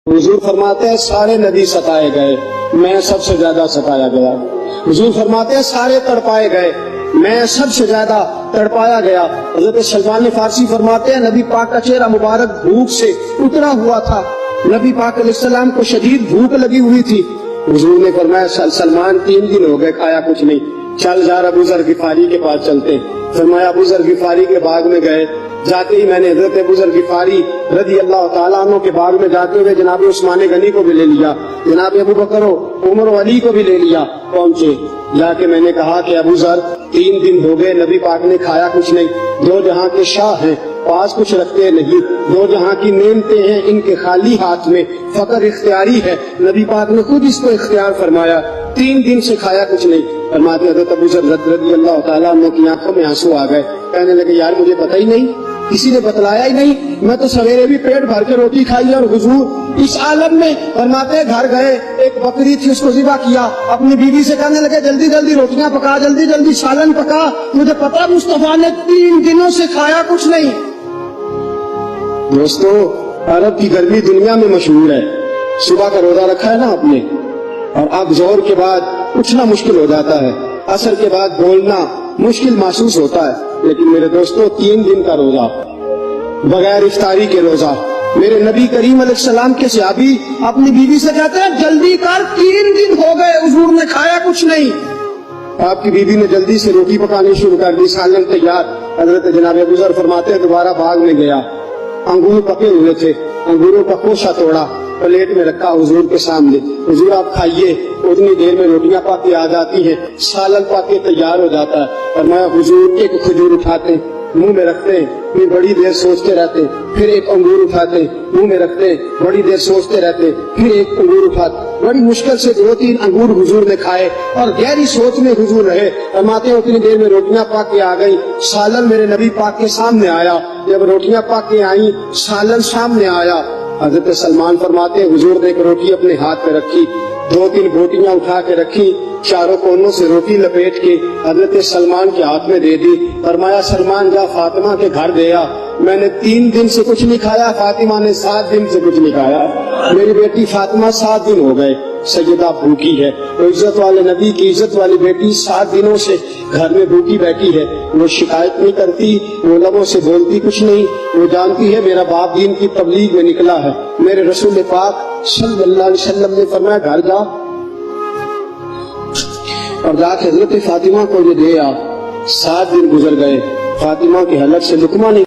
حضور فرماتے ہیں سارے نبی ستائے گئے، میں سب سے زیادہ ستایا گیا۔ حضور فرماتے ہیں سارے تڑپائے گئے، میں سب سے زیادہ تڑپایا گیا۔ حضرت سلمان فارسی فرماتے ہیں نبی پاک کا چہرہ مبارک بھوک سے اترا ہوا تھا، نبی پاک علیہ السلام کو شدید بھوک لگی ہوئی تھی۔ حضور نے فرمایا سلمان 3 دن ہو گئے کھایا کچھ نہیں، چل جا ابو ذر غفاری کے پاس چلتے۔ فرمایا ابو ذر غفاری کے باغ میں گئے، جاتے ہی میں نے حضرت ابو ذر غفاری رضی اللہ تعالیٰ عنہ کے باغ میں جاتے ہوئے جناب عثمان غنی کو بھی لے لیا، جناب ابو بکر و عمر و علی کو بھی لے لیا۔ پہنچے، جا کے میں نے کہا کہ ابو ذر 3 دن ہو گئے نبی پاک نے کھایا کچھ نہیں، 2 جہاں کے شاہ ہیں، پاس کچھ رکھتے نہیں، 2 جہاں کی نعمتیں ہیں ان کے خالی ہاتھ میں، فقر اختیاری ہے، نبی پاک نے خود اس کو اختیار فرمایا، 3 دن سے کھایا کچھ نہیں۔ فرماتے حضرت ابو ذر رضی اللہ تعالیٰ عنہ کی آنکھوں میں آنسو آ گئے، کہنے لگے یار مجھے پتہ ہی نہیں، کسی نے بتلایا ہی نہیں، میں تو سویرے بھی پیٹ بھر کے روٹی کھائی اور حضور اس عالم میں۔ فرماتے گھر گئے، ایک بکری تھی اس کو ذبح کیا، اپنی بیوی سے کہنے لگے جلدی جلدی روٹیاں پکا، جلدی جلدی سالن پکا، مجھے پتا مصطفیٰ نے 3 دنوں سے کھایا کچھ نہیں۔ دوستو عرب کی گرمی دنیا میں مشہور ہے، صبح کا روزہ رکھا ہے نا آپ نے، اور اب ظہر کے بعد اٹھنا مشکل ہو جاتا ہے، عصر کے بعد بولنا مشکل محسوس ہوتا ہے، لیکن میرے دوستو 3 دن کا روزہ بغیر افطاری کے روزہ، میرے نبی کریم علیہ السلام کے صحابی اپنی بیوی سے کہتے ہیں جلدی کر 3 دن ہو گئے حضور نے کھایا کچھ نہیں۔ آپ کی بیوی نے جلدی سے روٹی پکانی شروع کر دی، سالن تیار۔ حضرت جناب ابو ذر فرماتے ہیں دوبارہ باغ میں گیا، انگور پکے ہوئے تھے، انگوروں کا کوشا توڑا، پلیٹ میں رکھا حضور کے سامنے، حضور آپ کھائیے، اتنی دیر میں روٹیاں پک کے آ جاتی ہیں، سالن پک کے تیار ہو جاتا ہے۔ اور میں حضور ایک کھجور اٹھاتے منہ میں رکھتے ہیں، پھر بڑی دیر سوچتے رہتے، پھر ایک انگور اٹھاتے منہ میں رکھتے، بڑی دیر سوچتے رہتے، پھر ایک انگور اٹھاتے، بڑی مشکل سے 2-3 انگور حضور نے کھائے اور گہری سوچ میں حضور رہے۔ فرماتے ہیں اتنی دیر میں روٹیاں پک کے آ گئی، سالن میرے نبی پاک کے سامنے آیا، جب روٹیاں پک کے آئیں سالن سامنے آیا، حضرت سلمان فرماتے ہیں حضور نے ایک روٹی اپنے ہاتھ پہ رکھی، 2-3 بوٹیاں اٹھا کے رکھی، چاروں کونوں سے روٹی لپیٹ کے حضرت سلمان کے ہاتھ میں دے دی۔ فرمایا سلمان جا فاطمہ کے گھر دے آ، میں نے 3 دن سے کچھ نہیں کھایا، فاطمہ نے 7 دن سے کچھ نہیں کھایا، میری بیٹی فاطمہ 7 دن ہو گئے سیدہ بھوکی ہے۔ تو عزت والے نبی کی عزت والی بیٹی 7 دنوں سے گھر میں بھوکی بیٹھی ہے، وہ شکایت نہیں کرتی، وہ لبوں سے بولتی کچھ نہیں، وہ جانتی ہے میرا باپ دین کی تبلیغ میں نکلا ہے۔ میرے رسول پاک صلی اللہ علیہ وسلم نے فرمایا گھر جا اور جا کے حضرت فاطمہ کو یہ دے آ۔ 7 دن گزر گئے، فاطمہ کے حلق سے لقمہ نہیں